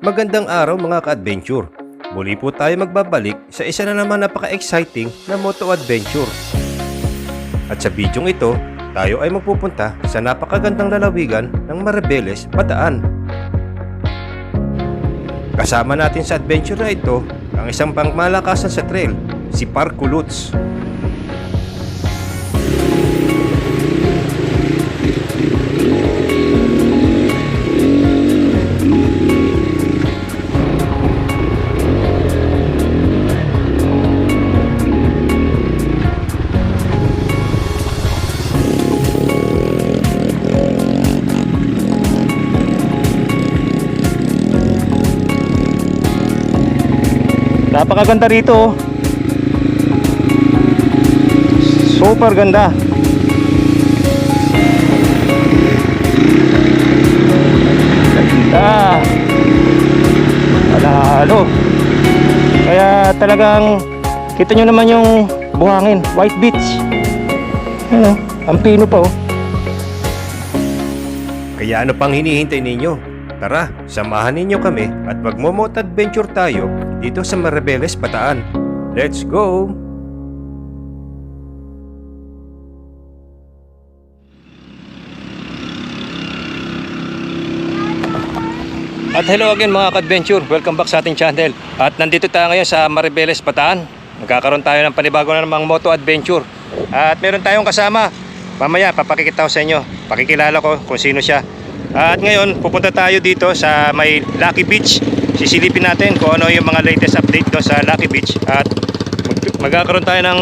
Magandang araw mga ka-adventure. Muli po tayo magbabalik sa isa na naman napaka-exciting na moto adventure. At sa bidyong ito, tayo ay magpupunta sa napakagandang lalawigan ng Maribeles, Bataan. Kasama natin sa adventure na ito ang isang pangmalakasan sa trail, si Parkour Lutz. Napakaganda rito. Super ganda. Ganda. Panalo. Kaya talagang kita nyo naman yung buhangin. White Beach. Ano, ang pino pa oh. Kaya ano pang hinihintay ninyo? Tara, samahan ninyo kami at magmo-moto adventure tayo dito sa Maribeles, Bataan. Let's go! At hello again mga ka-adventure, welcome back sa ating channel. At nandito tayo ngayon sa Maribeles, Bataan. Magkakaroon tayo ng panibago na namang moto adventure. At meron tayong kasama. Mamaya papakikita ko sa inyo, pakikilala ko kung sino siya. At ngayon pupunta tayo dito sa may Lucky Beach. Sisilipin natin kung ano yung mga latest update doon sa Lucky Beach. At magkakaroon tayo ng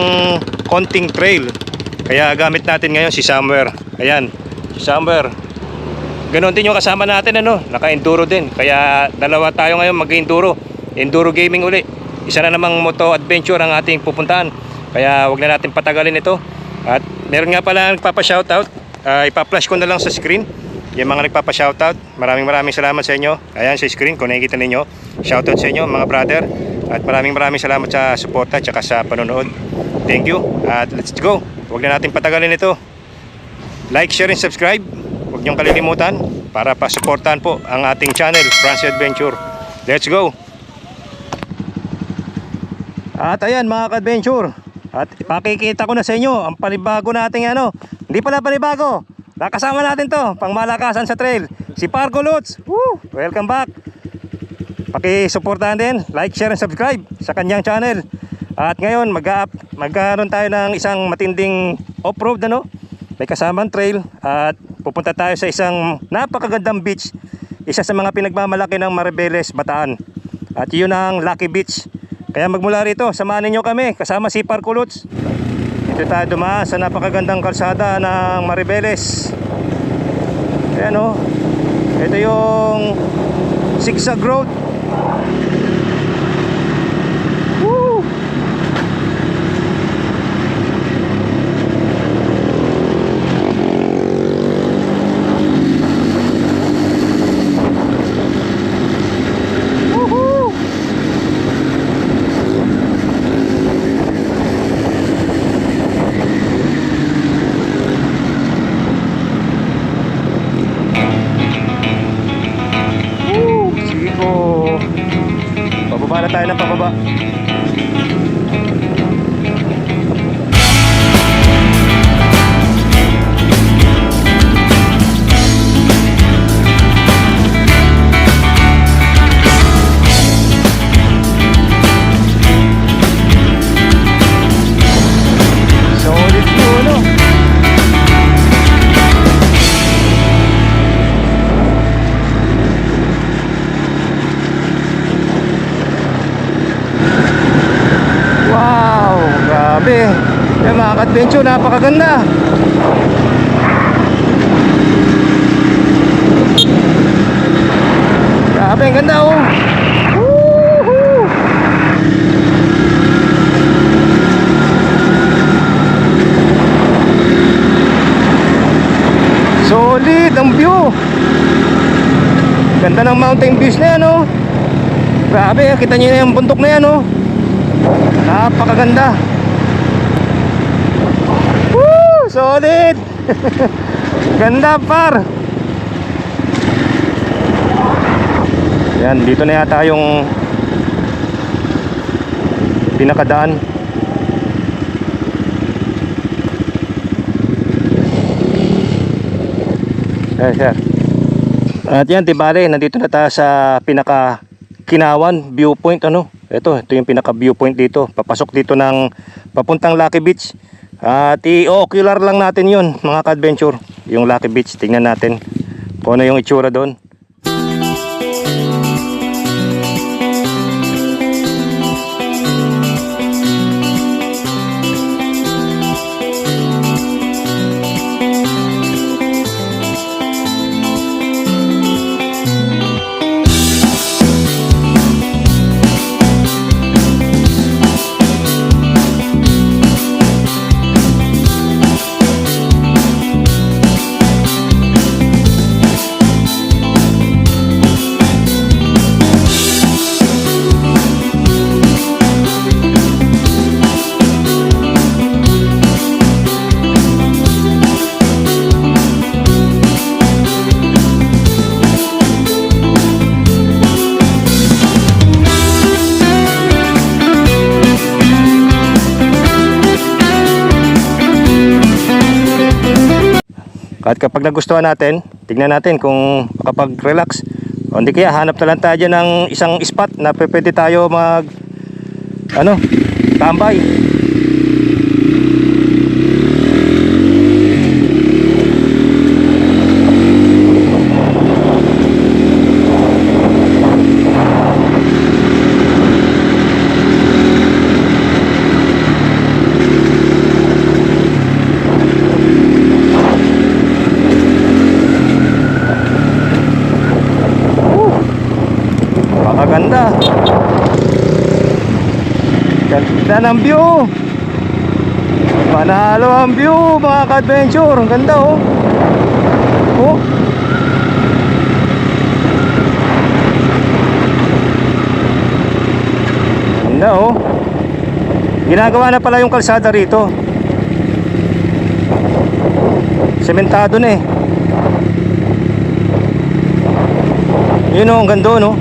konting trail. Kaya gamit natin ngayon si Somewhere. Ayan, si Somewhere. Ganon din yung kasama natin, ano, naka-enduro din. Kaya dalawa tayo ngayon mag-enduro. Enduro gaming uli. Isa na namang moto adventure ang ating pupuntahan. Kaya wag na natin patagalin ito. At meron nga pala nagpapa-shoutout. Ipa-flash ko na lang sa screen yung mga nagpapa-shoutout. Maraming salamat sa inyo. Ayan sa screen kung nakikita ninyo. Shoutout sa inyo mga brother. At maraming salamat sa suporta at sa panonood. Thank you. At let's go. Huwag na natin patagalin ito. Like, share, and subscribe. Huwag niyong kalilimutan para pa-suportahan po ang ating channel, Francie Adventure. Let's go. At ayan mga ka-adventure. At ipakikita ko na sa inyo ang panibago nating ano. Hindi pala panibago. Nakasama natin to, pangmalakasan sa trail, si Parkour Lutz. Woo! Welcome back. Paki-suportahan din, like, share, and subscribe sa kanyang channel. At ngayon, magkaroon tayo ng isang matinding off-road, ano? May kasamang trail at pupunta tayo sa isang napakagandang beach. Isa sa mga pinagmamalaki ng Maribeles, Bataan. At yun ang Lucky Beach. Kaya magmula rito, samahan ninyo kami kasama si Parkour Lutz. Dito tayo dumaan sa napakagandang kalsada ng Maribeles. Ayan o. Ito yung zigzag road. Woo! Woohoo! Pababa na tayo ng pababa. Solid po, no? Wow, grabe. Yan mga ka-adventure, napakaganda. Grabe, ang ganda oh. Woohoo! Solid ang view. Ganda ng mountain views na yan oh. Grabe, kita nyo na yung bundok na yan oh. Napakaganda. Woo! Solid. Ganda par. Yan, dito na yata yung pinakadaan. Sir. At yan, tibale, nandito na tayo sa pinaka Kinawan viewpoint, ano. Ito yung pinaka viewpoint dito. Papasok dito ng papuntang Lucky Beach. At i-ocular lang natin yun, mga ka-adventure. Yung Lucky Beach, tingnan natin kung ano yung itsura doon. At kapag nagustuhan natin, tignan natin kung makapag-relax. O hindi kaya hanap na lang tayo dyan ng isang spot na pwede tayo tambay. Ganda. Ganda ng view. Panalo ang view, mga ka-adventure. Ang ganda, oh. Oh. Ganda, oh. Ginagawa na pala yung kalsada rito. Sementado na eh. Yun, oh, ang ganda, no?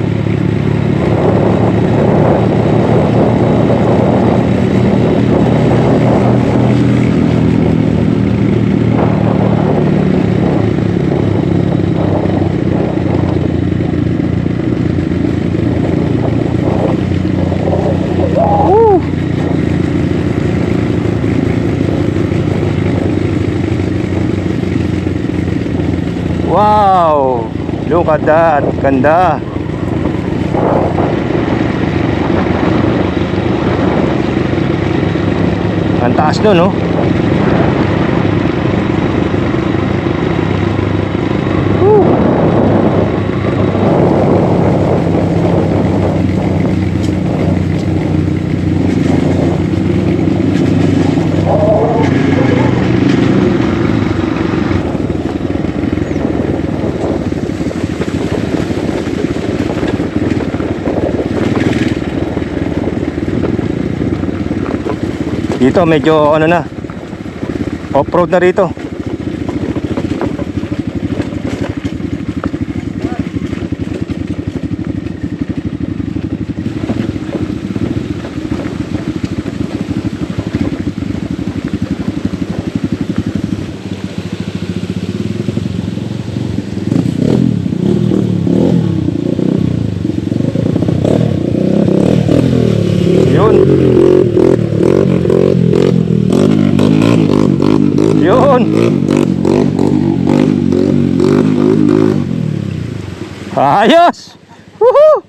Wow! Look at that! Ganda! Ang taas nun, no? Dito medyo ano na, off-road na rito. Yun. Ayos. Woohoo.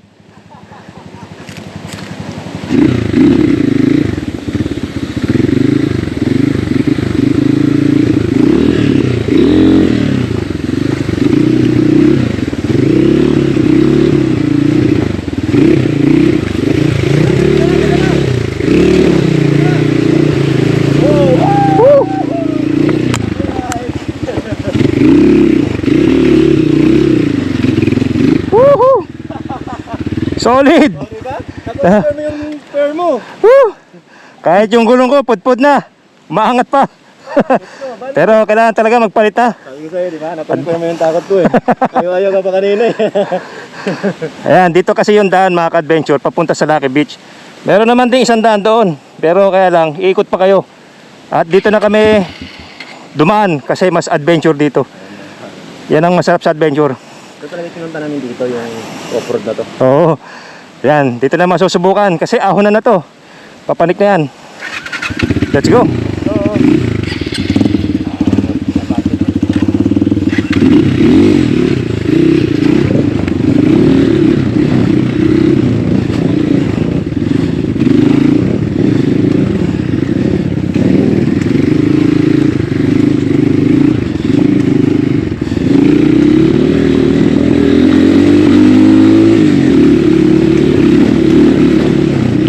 Solid. Tapos mo yung pair mo. Kahit yung gulong ko pudpud na, maangat pa. Pero kailangan talaga magpalit ha. Sabi ko sa'yo, di ba? Napansin mo yung takot ko eh. Ayaw ka pa kanina eh. Ayan, dito kasi yung daan mga ka-adventure papunta sa Lucky Beach. Meron naman din isang daan doon, pero kaya lang iikot pa kayo. At dito na kami dumaan kasi mas adventure dito. Yan ang masarap sa adventure. Ito talaga pinunta namin dito, yung off-road na to. Oo. Yan, dito na masusubukan kasi ahon na to. Papanik na yan. Let's go. Oo.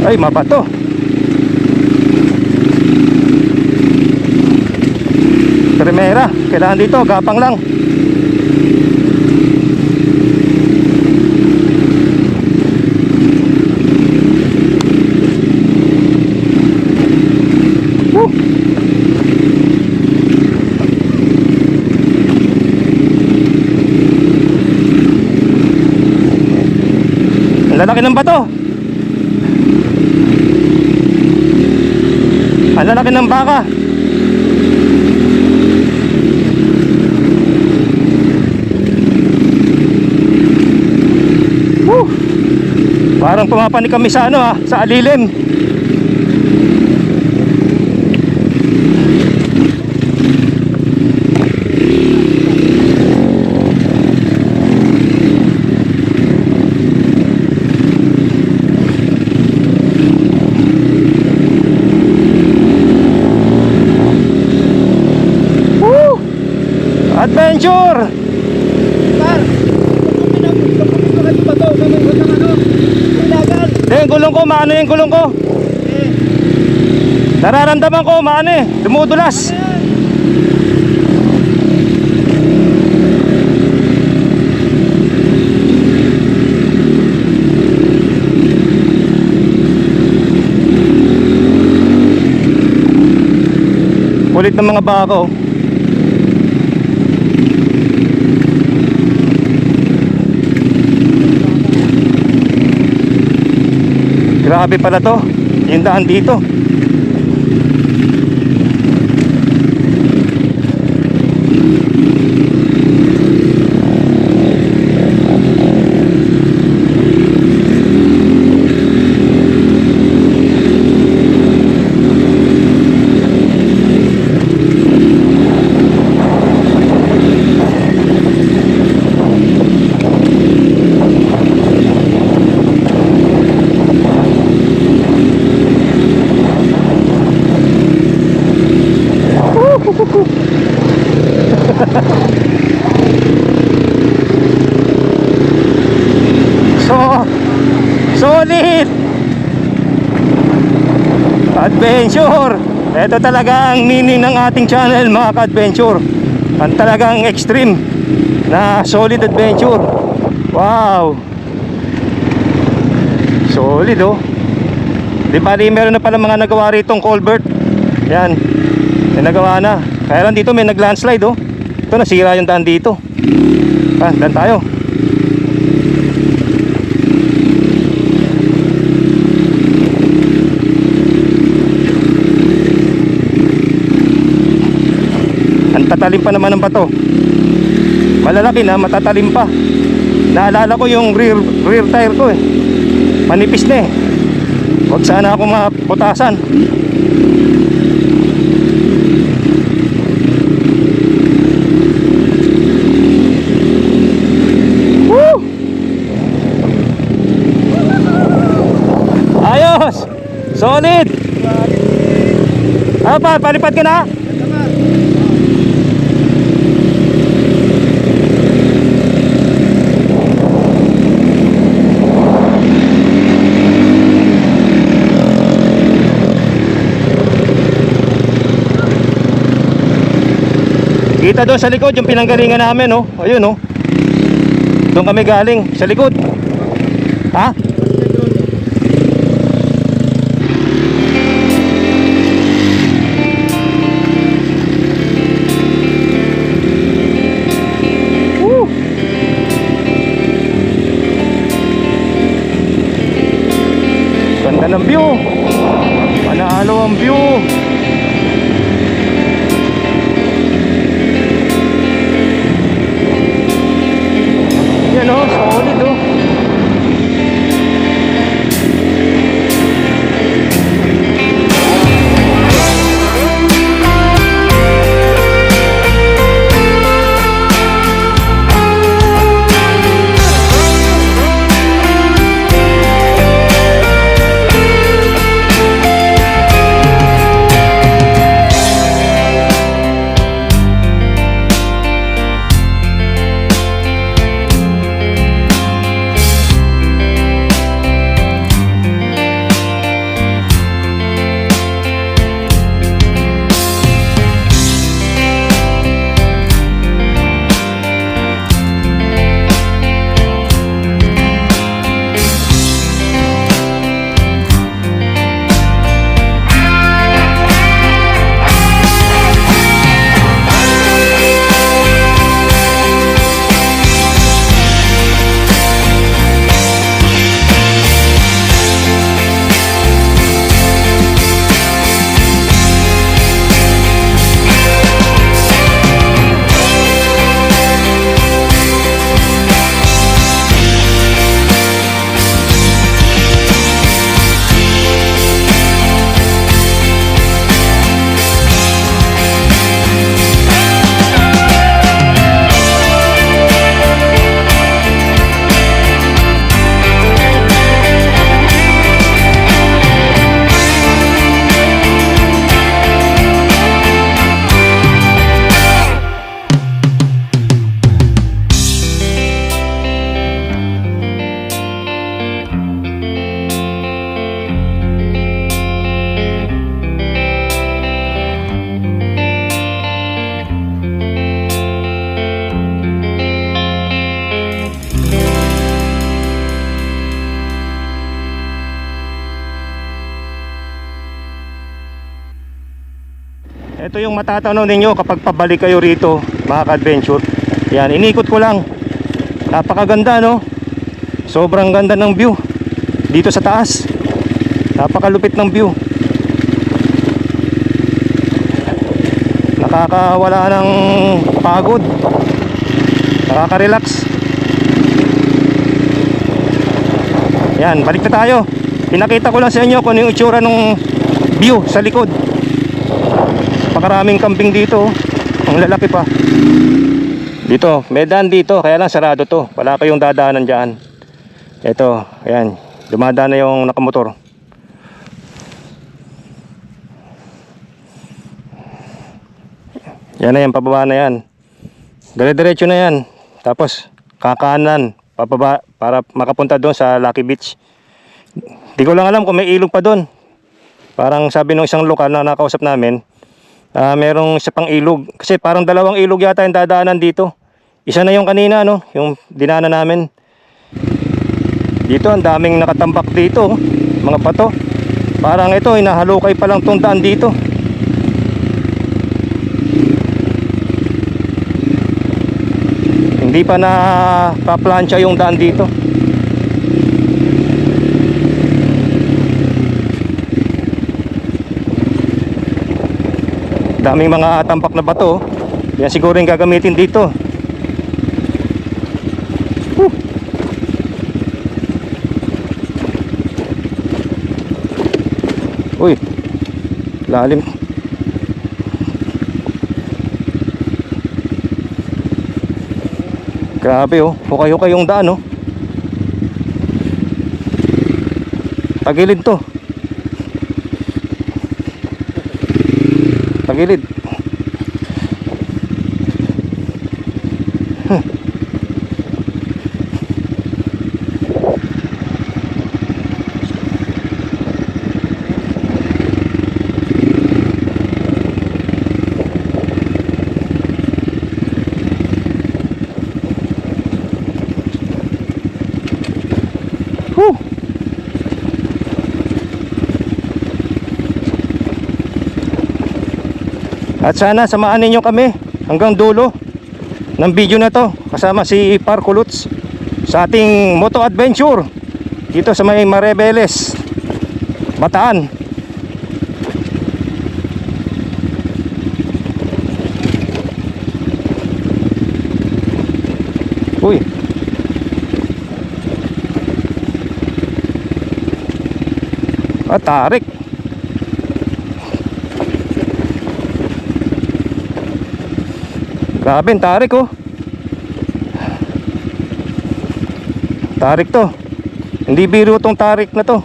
Ay, mabato. Primera, kailangan dito, gapang lang. Woo! Ang lalaki ng bato. Ang lalaki ng baka. Woo! Parang pumapanik kami sa ano sa alilim. Adventure! Par! Kapag kayo pa to, kamay ko ng ano, ilagan. Yung gulong ko, maano yung gulong ko? Nararamdaman ko, maano dumudulas. Kulit ng mga baka. Grabe pala to, yung daan dito. Solid adventure. Ito talaga ang meaning ng ating channel mga ka-adventure. Ang talagang extreme na solid adventure. Wow, solid Di bali meron na pala mga nagawa ritong culvert. Yan, may nagawa na. Kaya lang dito may nag-landslide Ito nasira yung daan dito. Daan tayo. Ang tatalim pa naman ng bato. Malalaki na, matatalim pa. Naalala ko yung rear tire ko manipis na Huwag sana ako maputasan. Woo! Ayos! Solid! Palipad ka na? Kita doon sa likod yung pinanggalingan namin Ayun Doon kami galing sa likod. Ha? Woo! Yan ang view. Panalo ang view. Yan oh, solid oh. Ito yung matatanaw ninyo kapag pabalik kayo rito, mga ka-adventure. Yan, inikot ko lang. Napakaganda, no? Sobrang ganda ng view dito sa taas. Napakalupit ng view. Nakakawala ng pagod. Nakaka-relax. Yan, balik na tayo. Pinakita ko lang sa inyo kung ano yung itsura ng view sa likod. Napakaraming kambing dito. Ang lalaki pa. Dito, may daan dito. Kaya lang sarado to. Wala kayong dadaanan dyan. Ito, ayan. Dumadaan na yung nakamotor. Yan na yan, pababa na yan. Dire-diretso na yan. Tapos, kakanan. Pababa para makapunta doon sa Lucky Beach. Di ko lang alam kung may ilog pa doon. Parang sabi ng isang lokal na nakausap namin, merong isa pang ilog. Kasi parang dalawang ilog yata yung dadaanan dito. Isa na yung kanina, no? Yung dinaanan namin. Dito, ang daming nakatambak dito. Mga pato. Parang ito, inahalukay pa lang itong daan dito. Hindi pa na paplansya yung daan dito. Daming mga tampak na bato. Yan siguro yung gagamitin dito. Uy, lalim. Grabe oh, hukay-hukay yung daan oh. Tagilid to. Tagilid. At sana samahan ninyo kami hanggang dulo ng video na to kasama si Parko Lutz sa ating moto adventure dito sa may Maribeles. Bataan. Uy. Tarik. Grabe, ang tarik oh. Tarik to. Hindi biro tong tarik na to.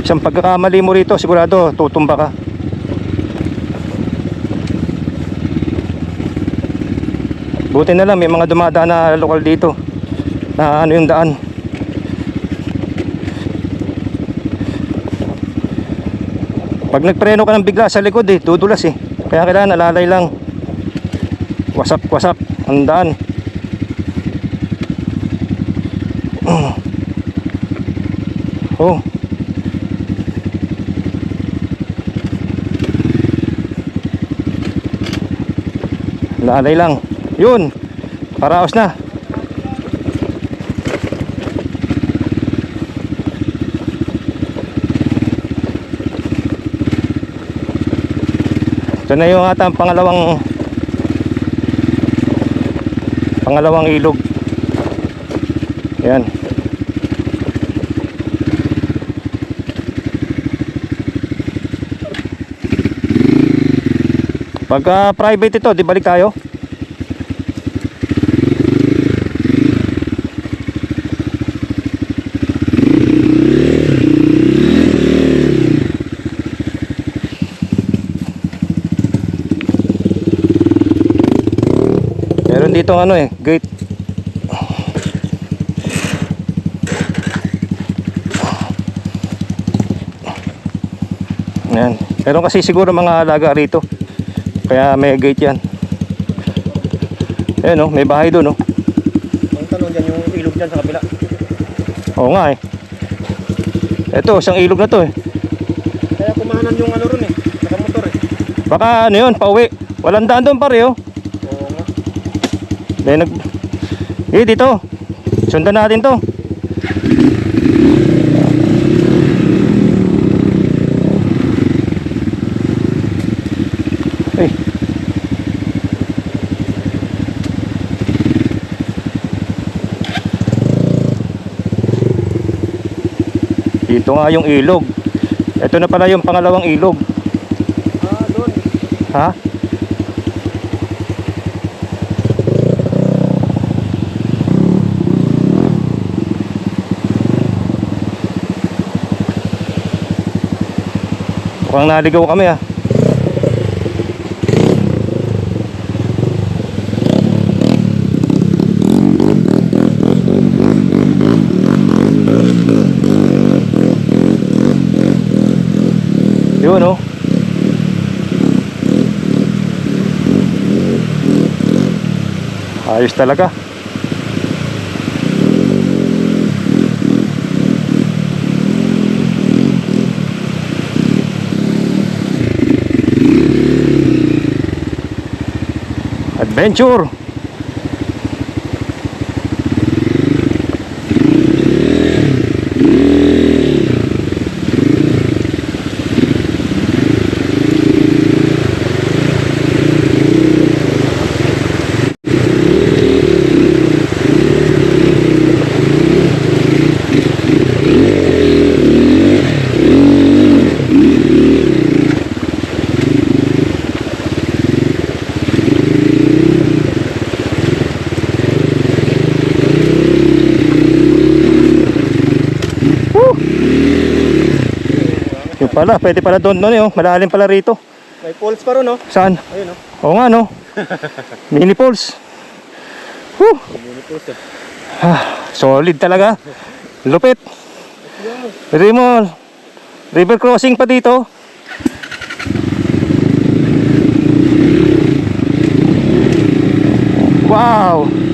Isang pagkakamali mo rito, sigurado tutumba ka. Buti na lang may mga dumadaan na lokal dito na ano yung daan. Pag nagpreno ka ng bigla sa likod dudulas kaya kailangan alalay lang. Wasak ang daan. Oh. Alalay lang. Yun, paraos na. Ito na yung atang pangalawang ilog. Yan. Pagka private ito, di balik tayo. Meron dito gate. Yan. Meron kasi siguro mga alaga rito. Kaya may gate yan. Ayan may bahay doon Ang tanong dyan, yung ilog dyan sa kabila. Oo nga Ito, isang ilog na to Kaya kumahanan yung ano ron nakamotor Baka yun, pauwi. Walang daan doon pare Oo nga. Dito. Sundan natin to. Dito nga yung ilog. Ito na pala yung pangalawang ilog. Doon. Ha? Mukhang naligaw kami Yun ayos talaga. Adventure. Yung pala, pwede pala doon malalim pala rito. May falls pa ron Saan? Ayun Oo nga Mini falls. Mini falls Solid talaga. Lupit. River crossing pa dito. Wow.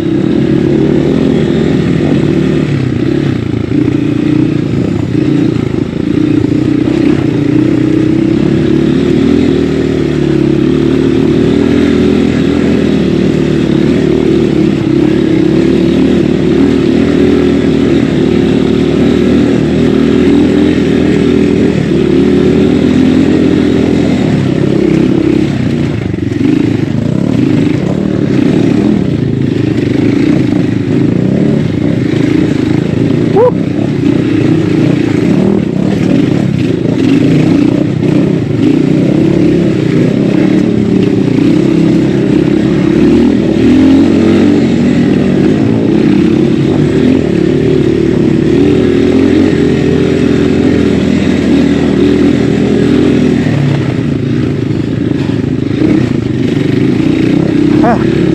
Tara.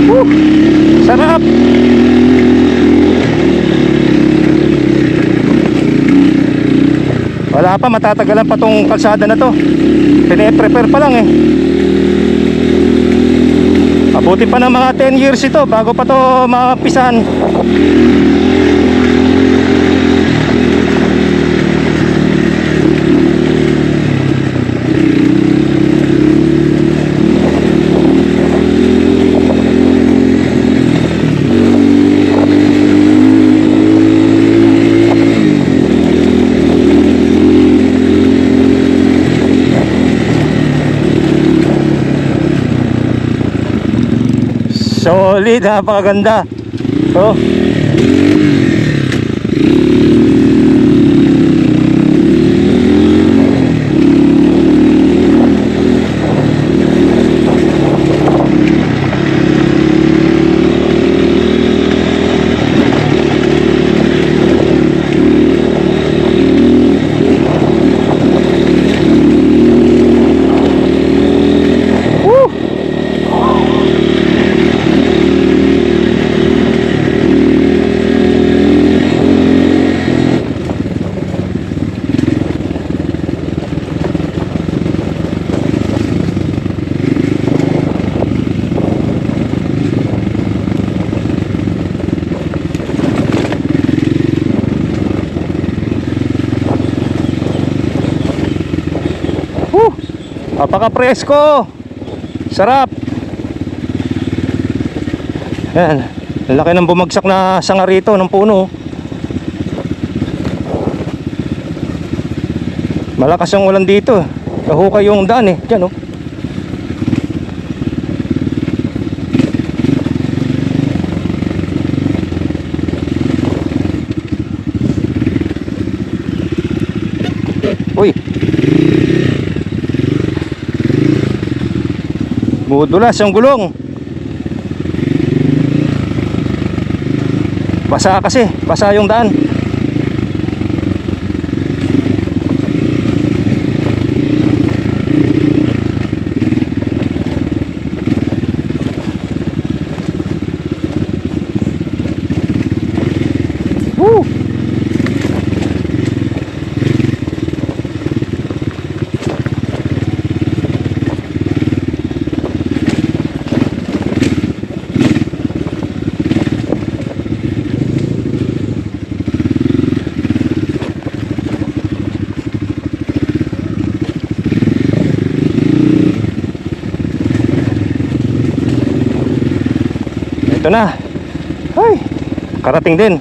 Woo! Sarap! Wala pa, matatagalan pa tong kalsada na to. Pine-prepare pa lang eh. Abuti pa ng mga 10 years ito bago pa to mapisan. Solid, napakaganda. Oh. Napaka-presko. Sarap. Yan. Laki ng bumagsak na sanga rito ng puno. Malakas ang ulan dito. Nahukay yung daan eh. Diyan oh. Uy. Budulas yung gulong. Basa kasi, basa yung daan. Woo! Ito na. Ay, karating din.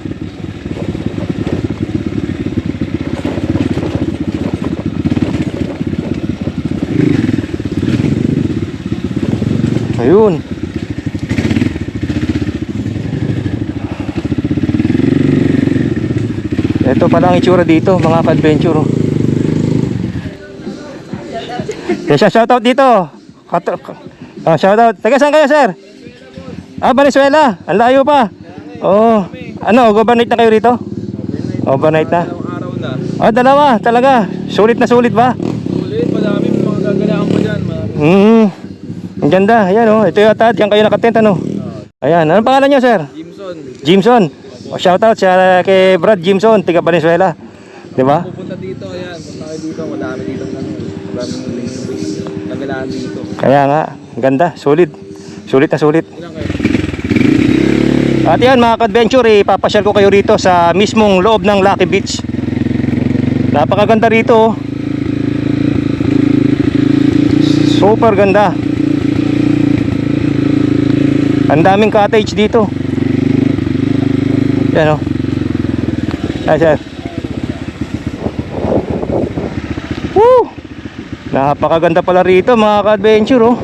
Ayun. Ito pala ang itsura dito, mga ka-adventure. Kaya shoutout dito. Shoutout. Taga saan kayo, sir? Venezuela. Ang layo pa. Oh, ano, overnight na kayo rito? Overnight na. Araw na. Ah, dalawa, talaga. Sulit na sulit ba? Ulit, madami mga gagalaan pa dyan. Ang ganda. Ayan oh, ito yata, diyan kayo nakatent ano. Ayan, anong pangalan niyo, sir? Jimson. Jimson. Oh, shoutout sa kay Brad Jimson, taga Venezuela. 'Di ba? Pupunta dito, ayan. Punta kayo dito, madami dito. Madaming dadaan dito. Kaya nga, ganda, sulit. Sulit na sulit. Ilan kayo? At yan mga ka-adventure, ipapasyal ko kayo rito sa mismong loob ng Lucky Beach. Napakaganda rito. Super ganda. Ang daming cottage dito. Yan o. Ayan. Woo! Napakaganda pala rito mga ka-adventure oh.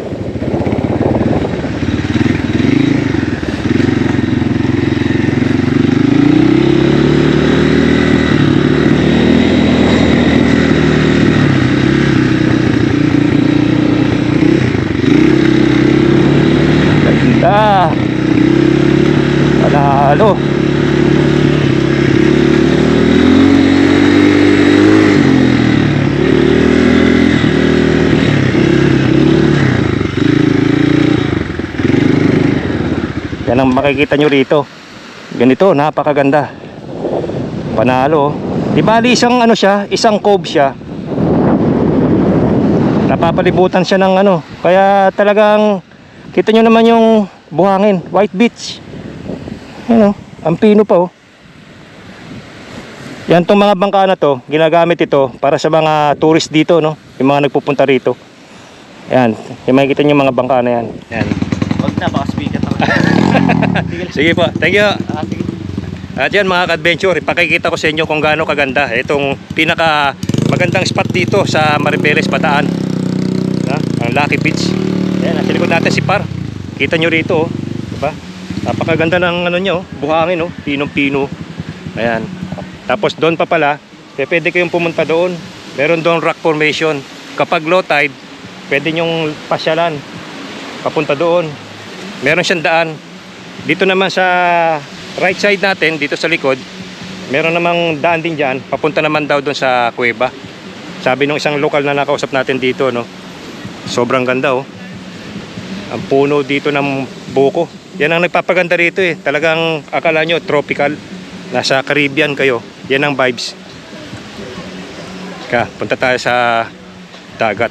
Ganda. Panalo. Yan ang makikita nyo rito. Ganito, napakaganda. Panalo. Di bali isang ano siya, isang cove siya. Napapalibutan siya ng ano. Kaya talagang kita nyo naman yung buhangin, White Beach. Ano, ang pino pa oh. Yan tong mga bangka na to, ginagamit ito para sa mga tourist dito no, yung mga nagpupunta rito. Yan, yung makikita nyo yung mga bangka na yan. Yan. Huwag na, baka speaker ako. Sige po, thank you. Sige. At yan mga ka-adventure, ipakikita ko sa inyo kung gaano kaganda itong pinaka magandang spot dito sa Maribeles, Bataan. Ang Lucky Beach. Yan, nasa likod natin si Par. Kita nyo rito, oh. Diba? Napakaganda ng ano nyo, buhangin, oh. Pinong-pino. Ayan. Tapos doon pa pala, pwede kayong pumunta doon. Meron doon rock formation. Kapag low tide, pwede nyong pasyalan. Papunta doon. Meron siyang daan. Dito naman sa right side natin, dito sa likod, meron namang daan din dyan. Papunta naman daw doon sa kuweba. Sabi nung isang lokal na nakausap natin dito, no? Sobrang ganda, oh. Ang puno dito ng buko. Yan ang nagpapaganda rito eh. Talagang akala nyo tropical. Nasa Caribbean kayo. Yan ang vibes. Punta tayo sa dagat.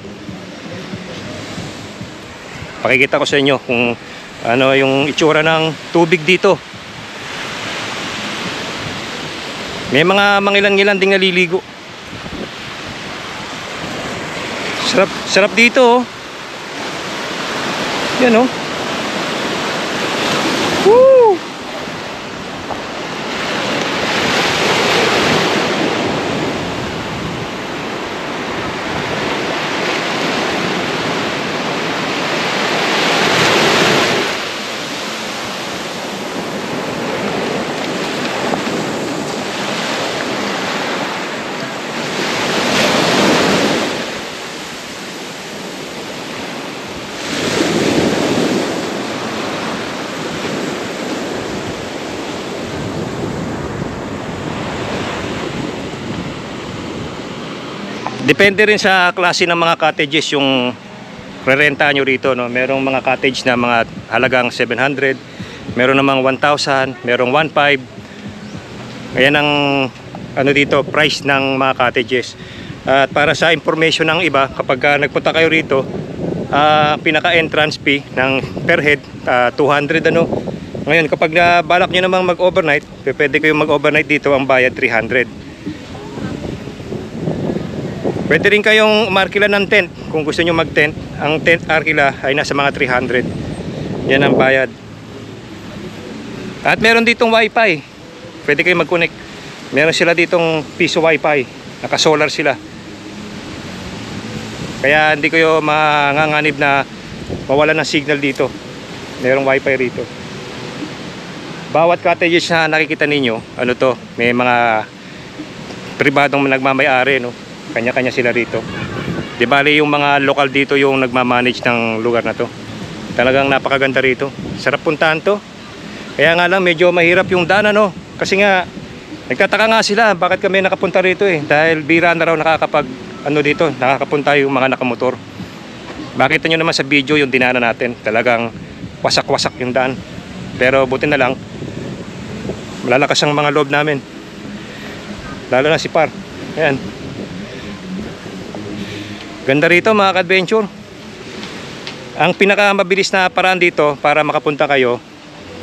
Pakikita ko sa inyo kung ano yung itsura ng tubig dito. May mga mangilan-ngilan ding naliligo. Sarap dito oh. Yan oh. Woo! Depende rin sa klase ng mga cottages yung rerenta nyo rito, no? Merong mga cottage na mga halagang 700, meron namang 1,000, merong 1,500. Ayan ang ano dito, price ng mga cottages. At para sa information ng iba, kapag nagpunta kayo rito, pinaka entrance fee ng per head 200 ano. Ngayon kapag balak nyo namang mag-overnight, pwede kayong mag-overnight dito, ang bayad 300. Pwede rin kayong umarkila ng tent kung gusto nyo mag-tent. Ang tent arkila ay nasa mga 300. Yan ang bayad. At meron ditong wifi. Pwede kayong mag-connect. Meron sila ditong piso wifi. Naka-solar sila. Kaya hindi kayo manganganib na mawala ng signal dito. Merong wifi rito. Bawat cottages na nakikita ninyo, ano to, may mga pribadong nagmamay-ari, no? Kanya-kanya sila rito. Di bali yung mga lokal dito yung nagmamanage ng lugar na to. Talagang napakaganda rito. Sarap puntahan to. Kaya nga lang medyo mahirap yung daan ano. Kasi nga nagtataka nga sila bakit kami nakapunta rito eh. Dahil bira na raw nakakapag ano dito, nakakapunta yung mga nakamotor. Makita nyo naman sa video yung dinaanan natin. Talagang wasak-wasak yung daan. Pero buti na lang malalakas ang mga loob namin. Lalo na si Par. Ayan. Ganda rito mga ka-adventure. Ang pinakamabilis na paraan dito para makapunta kayo,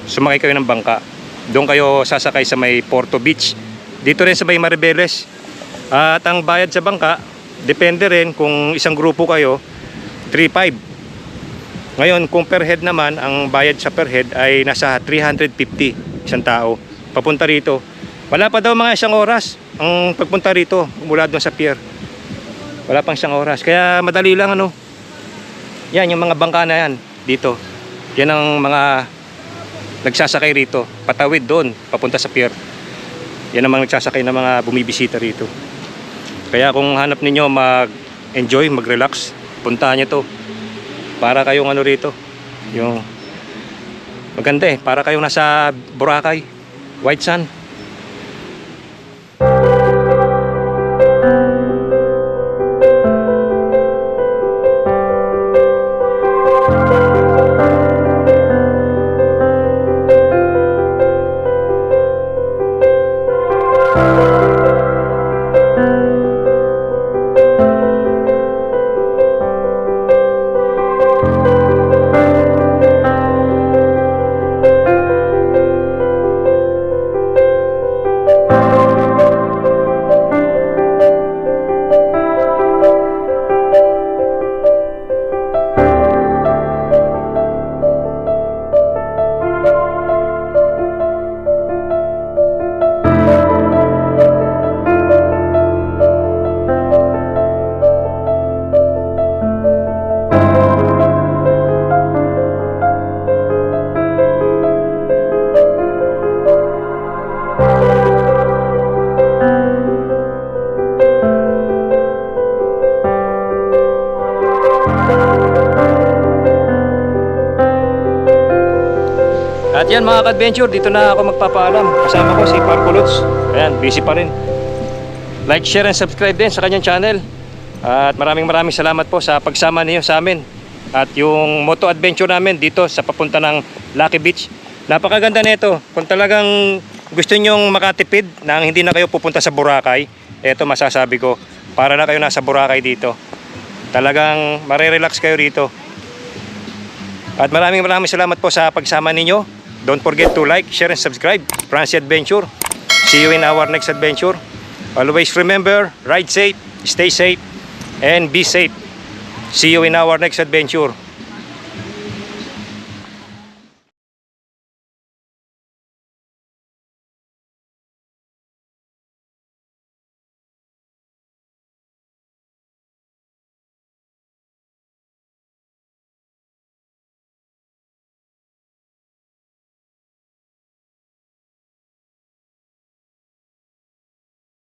sumakay kayo ng bangka. Doon kayo sasakay sa may Porto Beach. Dito rin sa may Maribeles. At ang bayad sa bangka, depende rin kung isang grupo kayo, 3.5. Ngayon, kung per head naman, ang bayad sa per head ay nasa 350 isang tao. Papunta rito. Wala pa daw mga isang oras ang pagpunta rito mula doon sa pier. Wala pang isang oras. Kaya madali lang ano. Yan, yung mga bangka na yan dito. Yan ang mga nagsasakay rito. Patawid doon, papunta sa pier. Yan ang mga nagsasakay na mga bumibisita rito. Kaya kung hanap ninyo mag-enjoy, mag-relax, puntahan nyo to. Para kayong ano rito. Yung maganda para kayong nasa Boracay, White Sand. At yan mga ka-adventure, dito na ako magpapaalam. Kasama ko si Parkuluts. Ayan, busy pa rin. Like, share, and subscribe din sa kanyang channel. At maraming salamat po sa pagsama niyo sa amin. At yung moto adventure namin dito sa papunta ng Lucky Beach. Napakaganda nito. Kung talagang gusto nyong makatipid nang hindi na kayo pupunta sa Boracay, eto masasabi ko, para na kayo nasa Boracay dito. Talagang marirelax kayo rito. At maraming salamat po sa pagsama ninyo. Don't forget to like, share, and subscribe. Francie Adventure. See you in our next adventure. Always remember, ride safe, stay safe, and be safe. See you in our next adventure.